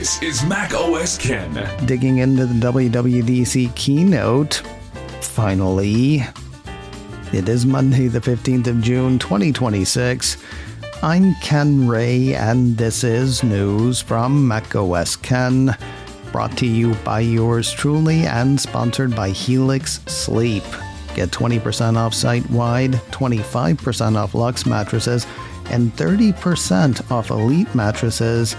This is Mac OS Ken. Digging into the WWDC Keynote. Finally. It is Monday, the 15th of June, 2026. I'm Ken Ray, and this is news from Mac OS Ken, brought to you by yours truly and sponsored by Helix Sleep. Get 20% off site-wide, 25% off Luxe mattresses, and 30% off Elite mattresses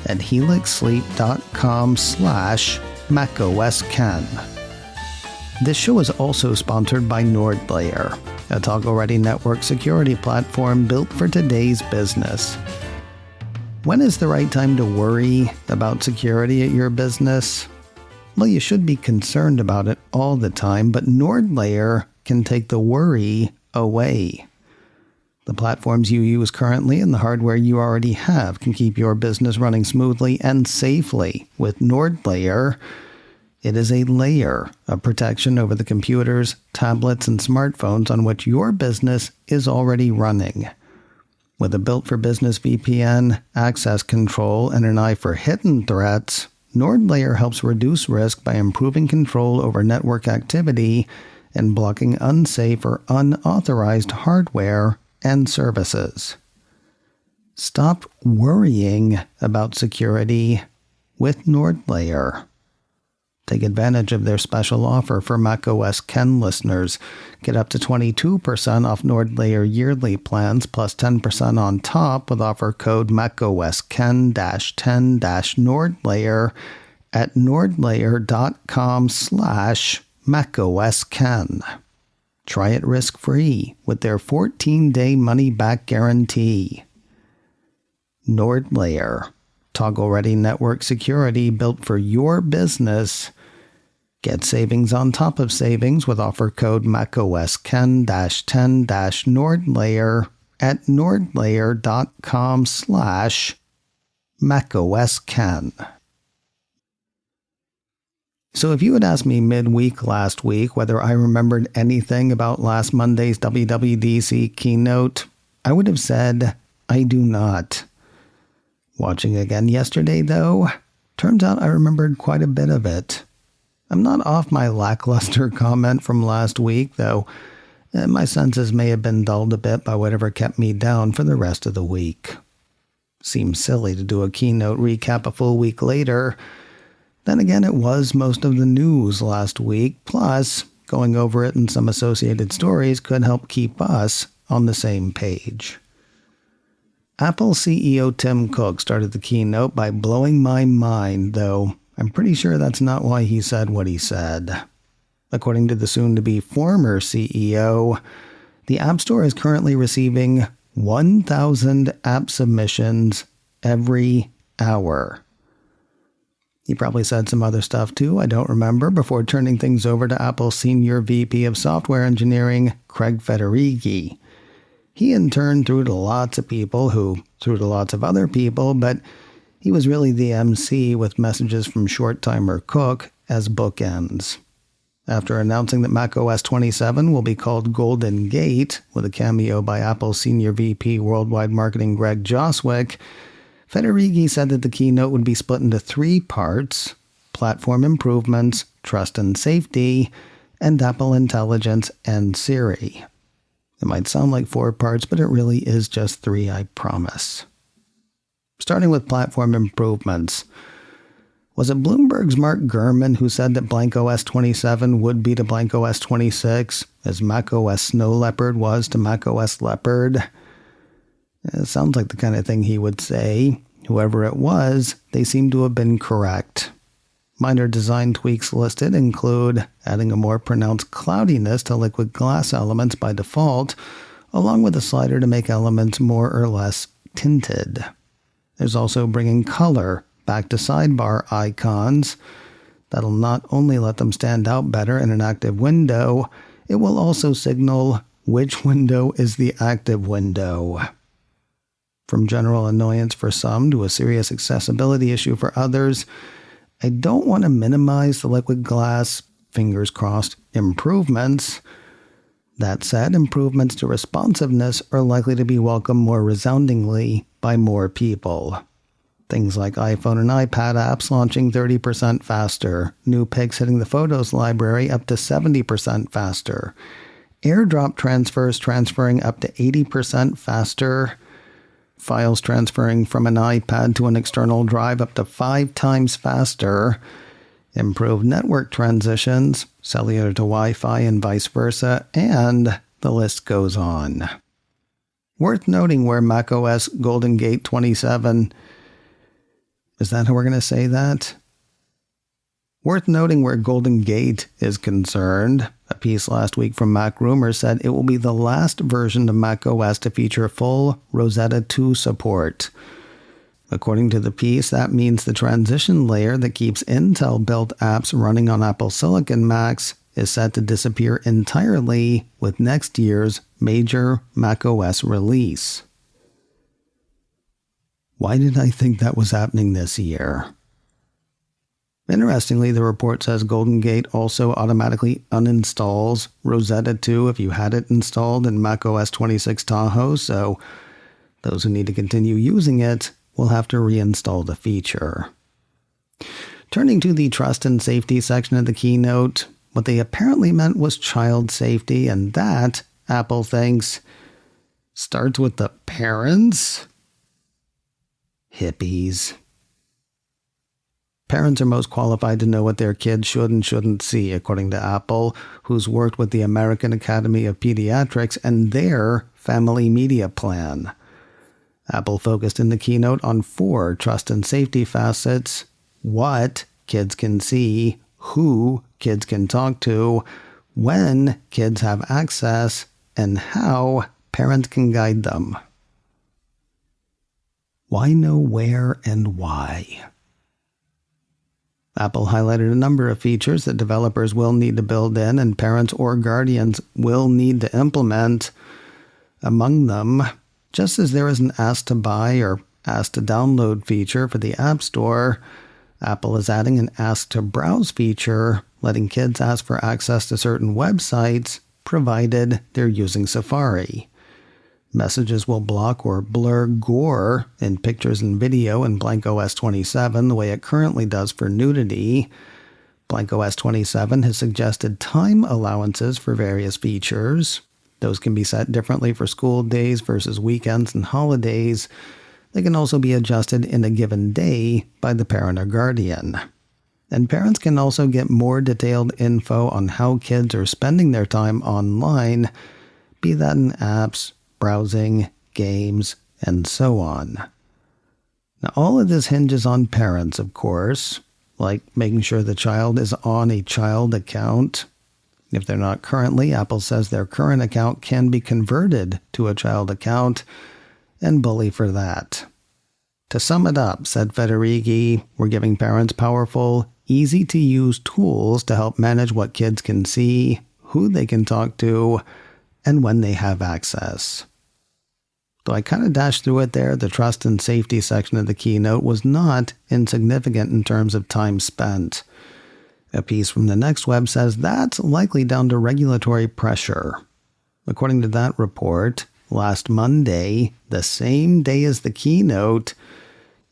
at helixsleep.com/MacOSKen. This show is also sponsored by NordLayer, a toggle-ready network security platform built for today's business. When is the right time to worry about security at your business? Well, you should be concerned about it all the time, but NordLayer can take the worry away. The platforms you use currently and the hardware you already have can keep your business running smoothly and safely. With NordLayer, it is a layer of protection over the computers, tablets, and smartphones on which your business is already running. With a built-for-business VPN, access control, and an eye for hidden threats, NordLayer helps reduce risk by improving control over network activity and blocking unsafe or unauthorized hardware and services. Stop worrying about security with NordLayer. Take advantage of their special offer for macOS Ken listeners. Get up to 22% off NordLayer yearly plans plus 10% on top with offer code macOSKen-10-NordLayer at nordlayer.com/macOSKen. Try it risk-free with their 14-day money-back guarantee. NordLayer, toggle-ready network security built for your business. Get savings on top of savings with offer code macOSKen-10-NordLayer at nordlayer.com/macOSKen. So if you had asked me midweek last week whether I remembered anything about last Monday's WWDC Keynote, I would have said I do not. Watching again yesterday, though, turns out I remembered quite a bit of it. I'm not off my lackluster comment from last week, though my senses may have been dulled a bit by whatever kept me down for the rest of the week. Seems silly to do a Keynote recap a full week later. Then again, it was most of the news last week, plus going over it and some associated stories could help keep us on the same page. Apple CEO Tim Cook started the keynote by blowing my mind, though I'm pretty sure that's not why he said what he said. According to the soon-to-be former CEO, the App Store is currently receiving 1,000 app submissions every hour. He probably said some other stuff too, I don't remember, before turning things over to Apple's Senior VP of Software Engineering, Craig Federighi. He in turn threw to lots of people who threw to lots of other people, but he was really the MC with messages from short-timer Cook as bookends. After announcing that macOS 27 will be called Golden Gate, with a cameo by Apple's Senior VP Worldwide Marketing Greg Joswick, Federighi said that the keynote would be split into 3 parts: platform improvements, trust and safety, and Apple Intelligence and Siri. It might sound like 4 parts, but it really is just 3, I promise. Starting with platform improvements. Was it Bloomberg's Mark Gurman who said that macOS 27 would be to macOS 26, as macOS Snow Leopard was to macOS Leopard? It sounds like the kind of thing he would say. Whoever it was, they seem to have been correct. Minor design tweaks listed include adding a more pronounced cloudiness to liquid glass elements by default, along with a slider to make elements more or less tinted. There's also bringing color back to sidebar icons. That'll not only let them stand out better in an active window, it will also signal which window is the active window. From general annoyance for some to a serious accessibility issue for others, I don't want to minimize the liquid glass, fingers crossed, improvements. That said, improvements to responsiveness are likely to be welcomed more resoundingly by more people. Things like iPhone and iPad apps launching 30% faster, new pics hitting the Photos library up to 70% faster, AirDrop transfers transferring up to 80% faster, files transferring from an iPad to an external drive up to 5 times faster, improved network transitions, cellular to Wi-Fi and vice versa, and the list goes on. Worth noting where macOS Golden Gate 27... Is that how we're going to say that? Worth noting where Golden Gate is concerned. A piece last week from Mac Rumors said it will be the last version of macOS to feature full Rosetta 2 support. According to the piece, that means the transition layer that keeps Intel-built apps running on Apple Silicon Macs is set to disappear entirely with next year's major macOS release. Why did I think that was happening this year? Interestingly, the report says Golden Gate also automatically uninstalls Rosetta 2 if you had it installed in macOS 26 Tahoe, so those who need to continue using it will have to reinstall the feature. Turning to the trust and safety section of the keynote, what they apparently meant was child safety, and that, Apple thinks, starts with the parents? Hippies. Parents are most qualified to know what their kids should and shouldn't see, according to Apple, who's worked with the American Academy of Pediatrics and their family media plan. Apple focused in the keynote on 4 trust and safety facets: what kids can see, who kids can talk to, when kids have access, and how parents can guide them. Why know where and why? Apple highlighted a number of features that developers will need to build in and parents or guardians will need to implement. Among them, just as there is an ask to buy or ask to download feature for the App Store, Apple is adding an ask to browse feature, letting kids ask for access to certain websites, provided they're using Safari. Messages will block or blur gore in pictures and video in BlankOS 27 the way it currently does for nudity. BlankOS 27 has suggested time allowances for various features. Those can be set differently for school days versus weekends and holidays. They can also be adjusted in a given day by the parent or guardian. And parents can also get more detailed info on how kids are spending their time online, be that in apps, browsing, games, and so on. Now, all of this hinges on parents, of course, like making sure the child is on a child account. If they're not currently, Apple says their current account can be converted to a child account, and bully for that. To sum it up, said Federighi, we're giving parents powerful, easy-to-use tools to help manage what kids can see, who they can talk to, and when they have access. Though I kind of dashed through it there, the trust and safety section of the keynote was not insignificant in terms of time spent. A piece from the Next Web says that's likely down to regulatory pressure. According to that report, last Monday, the same day as the keynote,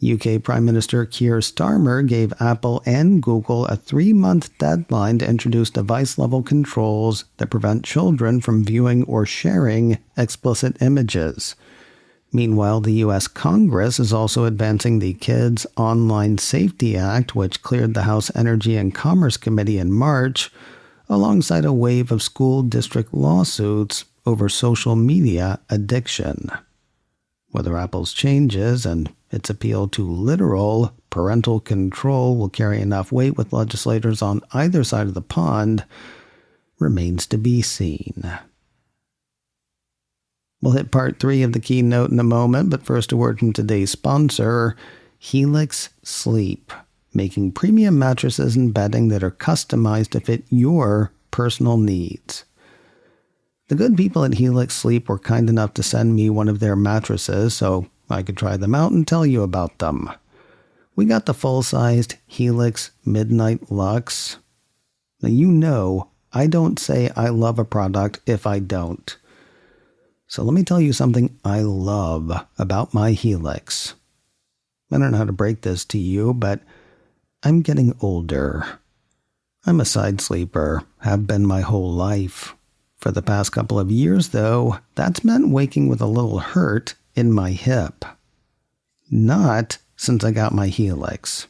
UK Prime Minister Keir Starmer gave Apple and Google a 3-month deadline to introduce device-level controls that prevent children from viewing or sharing explicit images. Meanwhile, the U.S. Congress is also advancing the Kids Online Safety Act, which cleared the House Energy and Commerce Committee in March, alongside a wave of school district lawsuits over social media addiction. Whether Apple's changes and its appeal to literal parental control will carry enough weight with legislators on either side of the pond remains to be seen. We'll hit part 3 of the keynote in a moment, but first a word from today's sponsor, Helix Sleep, making premium mattresses and bedding that are customized to fit your personal needs. The good people at Helix Sleep were kind enough to send me one of their mattresses so I could try them out and tell you about them. We got the full-sized Helix Midnight Luxe. Now you know I don't say I love a product if I don't. So let me tell you something I love about my Helix. I don't know how to break this to you, but I'm getting older. I'm a side sleeper, have been my whole life. For the past couple of years, though, that's meant waking with a little hurt in my hip. Not since I got my Helix.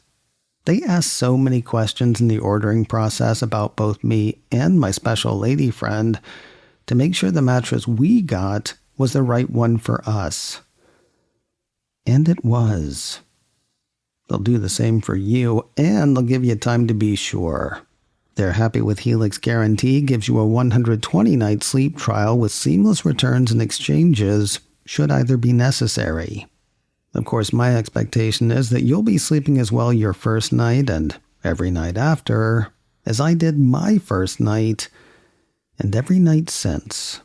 They asked so many questions in the ordering process about both me and my special lady friend to make sure the mattress we got was the right one for us. And it was. They'll do the same for you, and they'll give you time to be sure. Their Happy with Helix guarantee gives you a 120-night sleep trial with seamless returns and exchanges should either be necessary. Of course, my expectation is that you'll be sleeping as well your first night and every night after as I did my first night and every night since.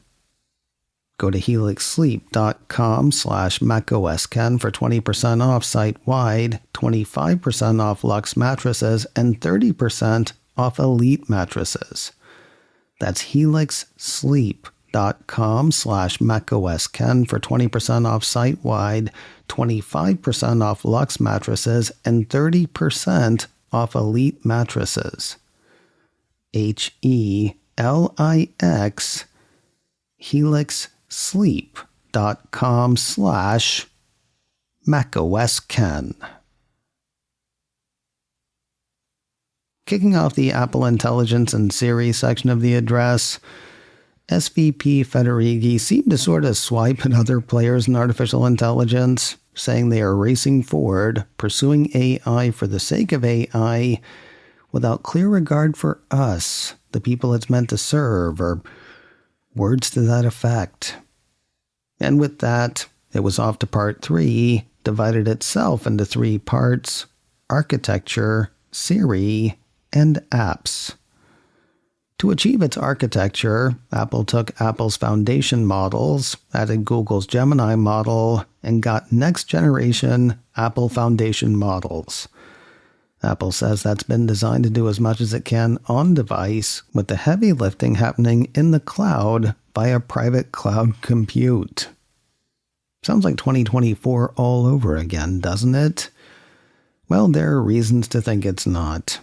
Go to helixsleep.com/MacOSKen for 20% off site-wide, 25% off Luxe mattresses, and 30% off Elite mattresses. That's helixsleep.com/MacOSKen for 20% off site-wide, 25% off Luxe mattresses, and 30% off Elite mattresses. HELIX helixsleep.com/MacOSKen. Kicking off the Apple Intelligence and Siri section of the address, SVP Federighi seemed to sort of swipe at other players in artificial intelligence, saying they are racing forward, pursuing AI for the sake of AI, without clear regard for us, the people it's meant to serve, or words to that effect. And with that, it was off to part 3, divided itself into 3 parts: architecture, Siri, and apps. To achieve its architecture, Apple took Apple's foundation models, added Google's Gemini model, and got next-generation Apple Foundation models. Apple says that's been designed to do as much as it can on-device, with the heavy lifting happening in the cloud via private cloud compute. Sounds like 2024 all over again, doesn't it? Well, there are reasons to think it's not.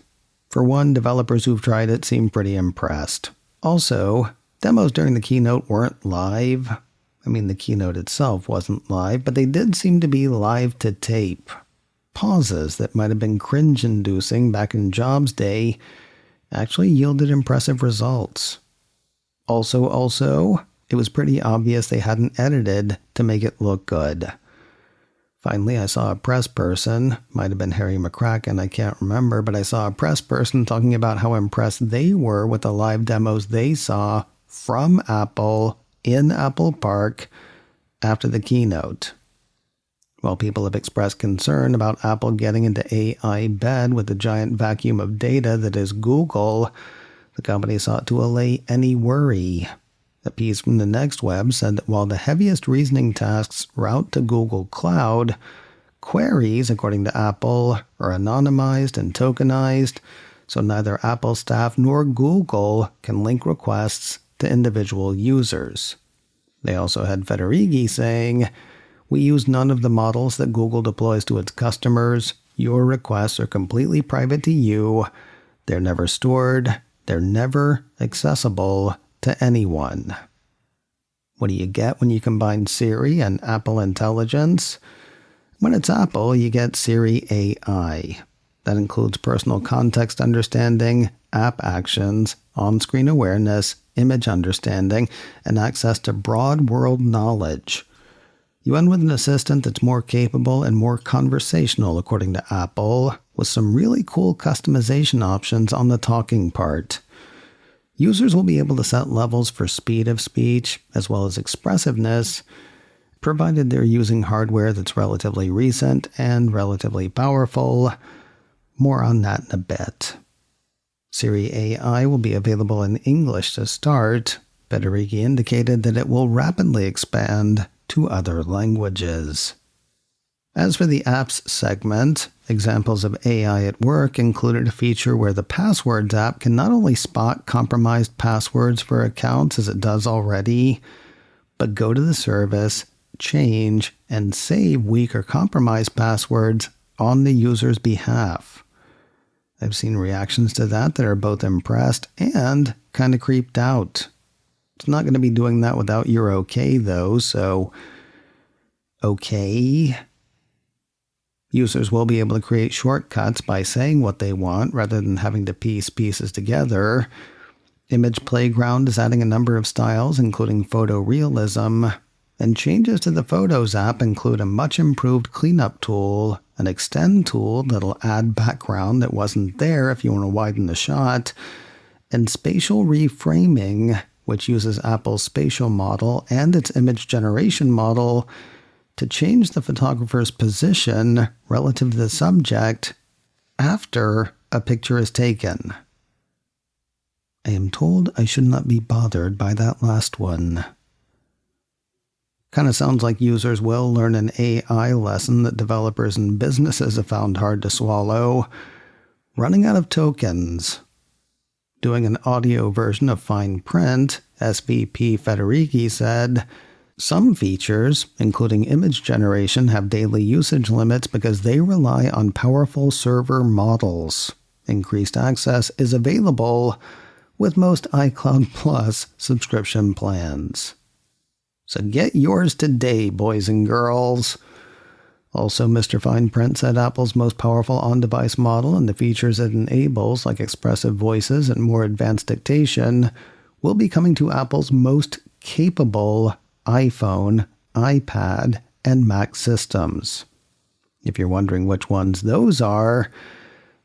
For one, developers who've tried it seem pretty impressed. Also, demos during the keynote weren't live. I mean, the keynote itself wasn't live, but they did seem to be live to tape. Pauses that might have been cringe-inducing back in Jobs' day actually yielded impressive results. Also, it was pretty obvious they hadn't edited to make it look good. Finally, I saw a press person, might have been Harry McCracken, I can't remember, but I saw a press person talking about how impressed they were with the live demos they saw from Apple in Apple Park after the keynote. While people have expressed concern about Apple getting into AI bed with the giant vacuum of data that is Google, the company sought to allay any worry. A piece from the Next Web said that while the heaviest reasoning tasks route to Google Cloud, queries, according to Apple, are anonymized and tokenized, so neither Apple staff nor Google can link requests to individual users. They also had Federighi saying, "We use none of the models that Google deploys to its customers. Your requests are completely private to you. They're never stored. They're never accessible to anyone." What do you get when you combine Siri and Apple Intelligence? When it's Apple, you get Siri AI. That includes personal context understanding, app actions, on-screen awareness, image understanding, and access to broad world knowledge. You end with an assistant that's more capable and more conversational, according to Apple, with some really cool customization options on the talking part. Users will be able to set levels for speed of speech, as well as expressiveness, provided they're using hardware that's relatively recent and relatively powerful. More on that in a bit. Siri AI will be available in English to start. Federighi indicated that it will rapidly expand to other languages. As for the apps segment, examples of AI at work included a feature where the Passwords app can not only spot compromised passwords for accounts as it does already, but go to the service, change, and save weak or compromised passwords on the user's behalf. I've seen reactions to that are both impressed and kind of creeped out. It's not going to be doing that without your okay, though, so okay. Users will be able to create shortcuts by saying what they want rather than having to piece pieces together. Image Playground is adding a number of styles, including photorealism, and changes to the Photos app include a much improved cleanup tool, an extend tool that'll add background that wasn't there if you want to widen the shot, and spatial reframing, which uses Apple's spatial model and its image generation model to change the photographer's position relative to the subject after a picture is taken. I am told I should not be bothered by that last one. Kind of sounds like users will learn an AI lesson that developers and businesses have found hard to swallow. Running out of tokens. Doing an audio version of fine print, SVP Federici said, some features, including image generation, have daily usage limits because they rely on powerful server models. Increased access is available with most iCloud Plus subscription plans. So get yours today, boys and girls. Also, Mr. Fine Print said Apple's most powerful on-device model and the features it enables, like expressive voices and more advanced dictation, will be coming to Apple's most capable iPhone, iPad, and Mac systems. If you're wondering which ones those are,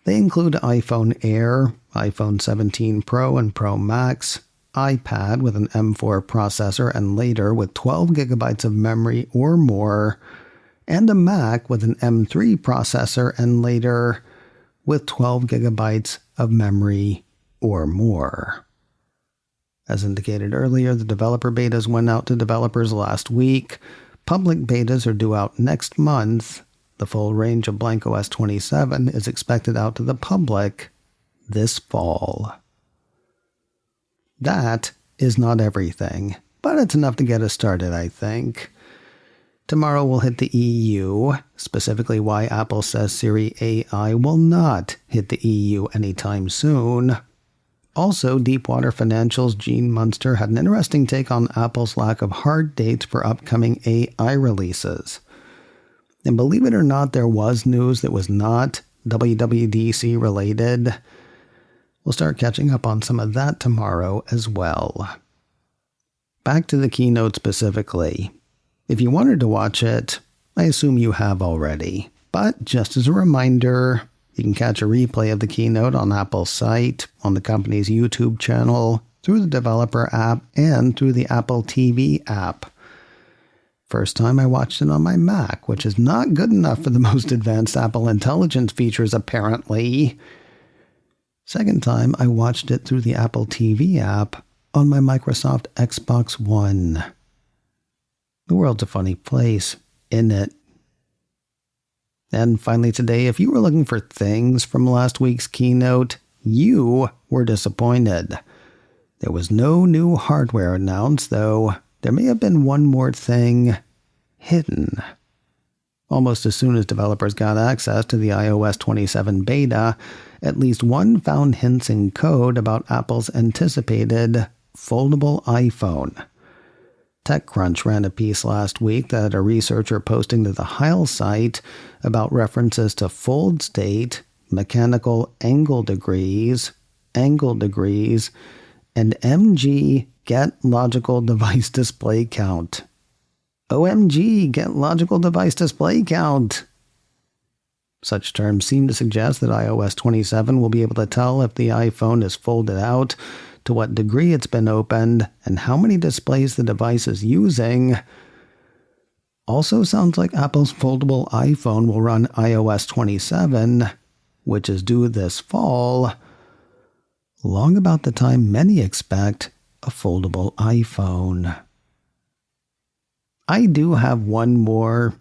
they include iPhone Air, iPhone 17 Pro and Pro Max, iPad with an M4 processor and later with 12 gigabytes of memory or more, and a Mac with an M3 processor and later with 12 gigabytes of memory or more. As indicated earlier, the developer betas went out to developers last week. Public betas are due out next month. The full range of BlankOS 27 is expected out to the public this fall. That is not everything, but it's enough to get us started, I think. Tomorrow we'll hit the EU, specifically why Apple says Siri AI will not hit the EU anytime soon. Also, Deepwater Financial's Gene Munster had an interesting take on Apple's lack of hard dates for upcoming AI releases. And believe it or not, there was news that was not WWDC related. We'll start catching up on some of that tomorrow as well. Back to the keynote specifically. If you wanted to watch it, I assume you have already. But just as a reminder, you can catch a replay of the keynote on Apple's site, on the company's YouTube channel, through the developer app, and through the Apple TV app. First time I watched it on my Mac, which is not good enough for the most advanced Apple Intelligence features, apparently. Second time, I watched it through the Apple TV app on my Microsoft Xbox One. The world's a funny place, isn't it? And finally today, if you were looking for things from last week's keynote, you were disappointed. There was no new hardware announced, though there may have been one more thing hidden. Almost as soon as developers got access to the iOS 27 beta, at least one found hints in code about Apple's anticipated foldable iPhone. TechCrunch ran a piece last week that had a researcher posting to the Heil site about references to fold state, mechanical angle degrees, and MG get logical device display count. OMG, get logical device display count. Such terms seem to suggest that iOS 27 will be able to tell if the iPhone is folded out, to what degree it's been opened, and how many displays the device is using. Also sounds like Apple's foldable iPhone will run iOS 27, which is due this fall, long about the time many expect a foldable iPhone. I do have one more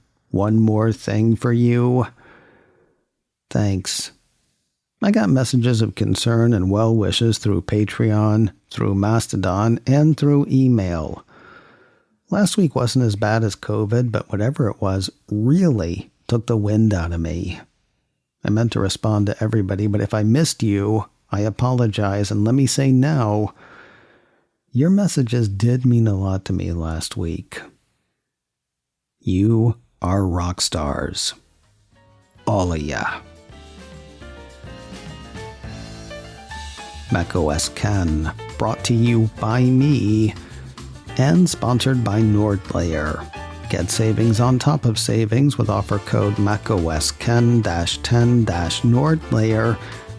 thing for you. Thanks. I got messages of concern and well wishes through Patreon, through Mastodon, and through email. Last week wasn't as bad as COVID, but whatever it was really took the wind out of me. I meant to respond to everybody, but if I missed you, I apologize. And let me say now, your messages did mean a lot to me last week. You are rock stars. All of ya. macOS Ken, brought to you by me and sponsored by NordLayer. Get savings on top of savings with offer code macOSken-10-NordLayer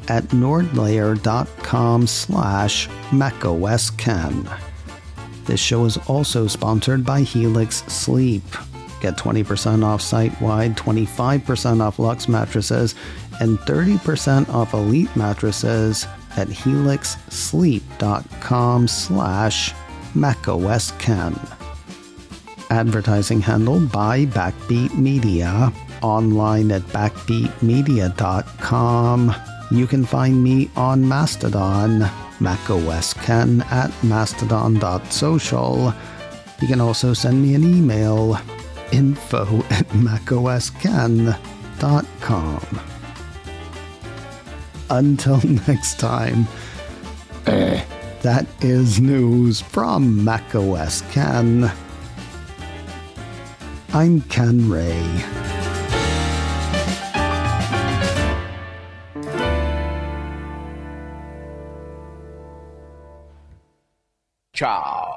at nordlayer.com/macOSken. This show is also sponsored by Helix Sleep. Get 20% off site-wide, 25% off Luxe mattresses, and 30% off Elite mattresses at helixsleep.com/macOSken. Advertising handled by Backbeat Media. Online at backbeatmedia.com. You can find me on Mastodon, macOSken at mastodon.social. You can also send me an email, info@macosken.com. Until next time, that is news from macOS Ken. I'm Ken Ray. Ciao.